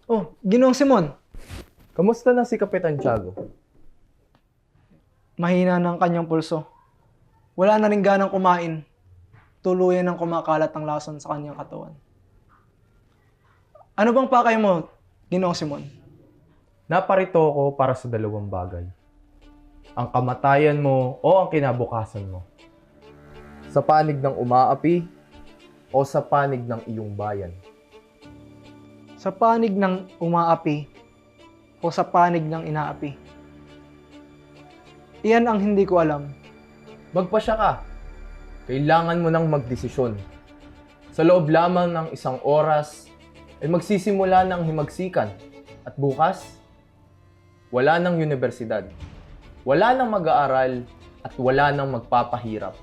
Oh, Ginoong Simon. Kamusta na si Kapitan Tiago? Mahina ng kanyang pulso. Wala na rin ganang kumain. Tuluyan ng kumakalat ang lason sa kanyang katawan. Ano bang pakay mo, Ginoong Simon? Naparito ako para sa dalawang bagay. Ang kamatayan mo o ang kinabukasan mo. Sa panig ng umaapi o sa panig ng iyong bayan. Sa panig ng umaapi o sa panig ng inaapi? Iyan ang hindi ko alam. Magpasya ka. Kailangan mo nang magdesisyon. Sa loob lamang ng isang oras ay magsisimula ng himagsikan. At bukas, wala nang universidad. Wala nang mag-aaral at wala nang magpapahirap.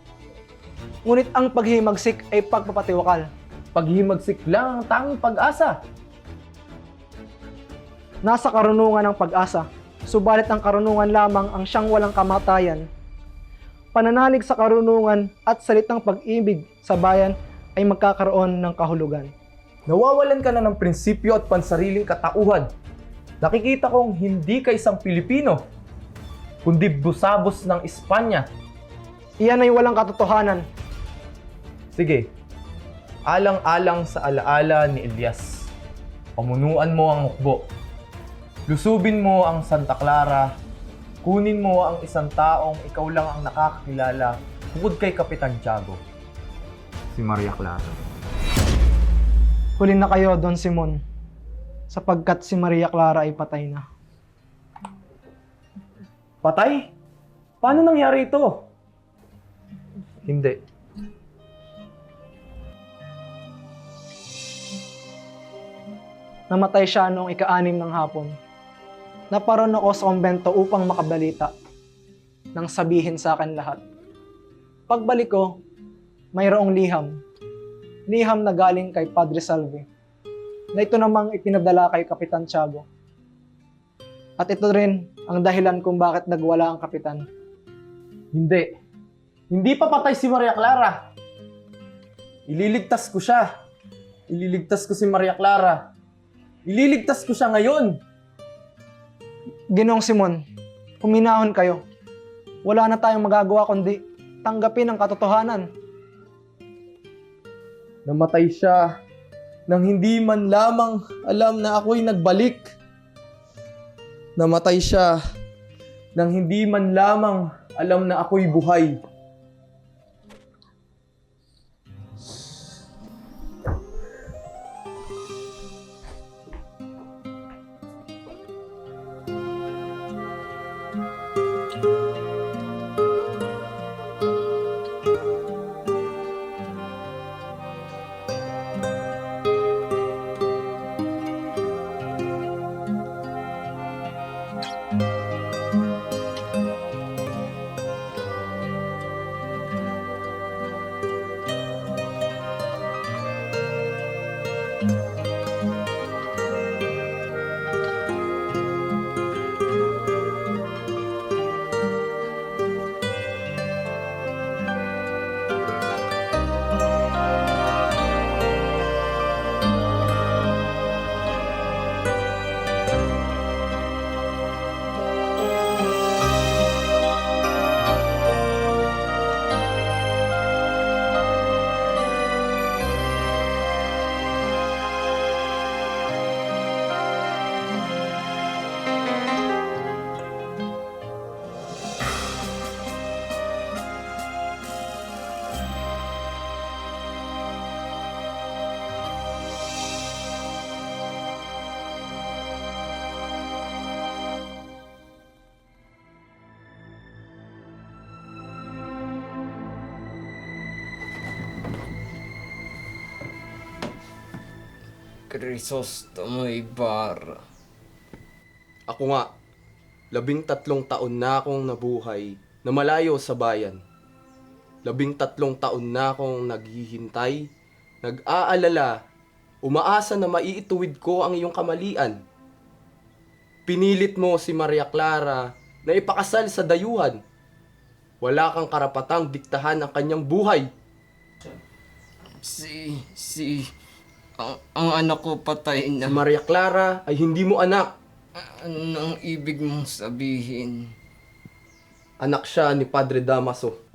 Ngunit ang paghihimagsik ay pagpapatiwakal. Paghimagsik lang ang tanging pag-asa. Nasa karunungan ng pag-asa, subalit ang karunungan lamang ang siyang walang kamatayan. Pananalig sa karunungan at salitang pag-ibig sa bayan ay magkakaroon ng kahulugan. Nawawalan ka na ng prinsipyo at pansariling katauhan. Nakikita kong hindi ka isang Pilipino, kundi busabos ng Espanya. Iyan ay walang katotohanan. Sige, alang-alang sa alaala ni Elias. Pamunuan mo ang hukbo. Lusubin mo ang Santa Clara. Kunin mo ang isang taong ikaw lang ang nakakakilala bukod kay Kapitan Tiago. Si Maria Clara. Huli na kayo, Don Simon, sapagkat si Maria Clara ay patay na. Patay? Paano nangyari ito? Hindi. Namatay siya noong ika-6 ng hapon. Naparoon ako sa kumbento upang makabalita nang sabihin sa akin lahat. Pagbalik ko, mayroong liham. Liham na galing kay Padre Salve, na ito namang ipinadala kay Kapitan Tiago. At ito rin ang dahilan kung bakit nagwala ang kapitan. Hindi. Hindi pa patay si Maria Clara. Ililigtas ko siya. Ililigtas ko si Maria Clara. Ililigtas ko siya ngayon. Ginoong Simon, huminahon kayo. Wala na tayong magagawa kundi tanggapin ang katotohanan. Namatay siya nang hindi man lamang alam na ako'y nagbalik. Namatay siya nang hindi man lamang alam na ako'y buhay. Crisostomo Ibarra. Ako nga, 13 taon na akong nabuhay na malayo sa bayan. 13 taon na akong naghihintay, nag-aalala, umaasa na maiituwid ko ang iyong kamalian. Pinilit mo si Maria Clara na ipakasal sa dayuhan. Wala kang karapatang diktahan ang kanyang buhay. Si Ang anak ko patay Si na. Maria Clara ay hindi mo anak. Ano ang ibig mong sabihin? Anak siya ni Padre Damaso.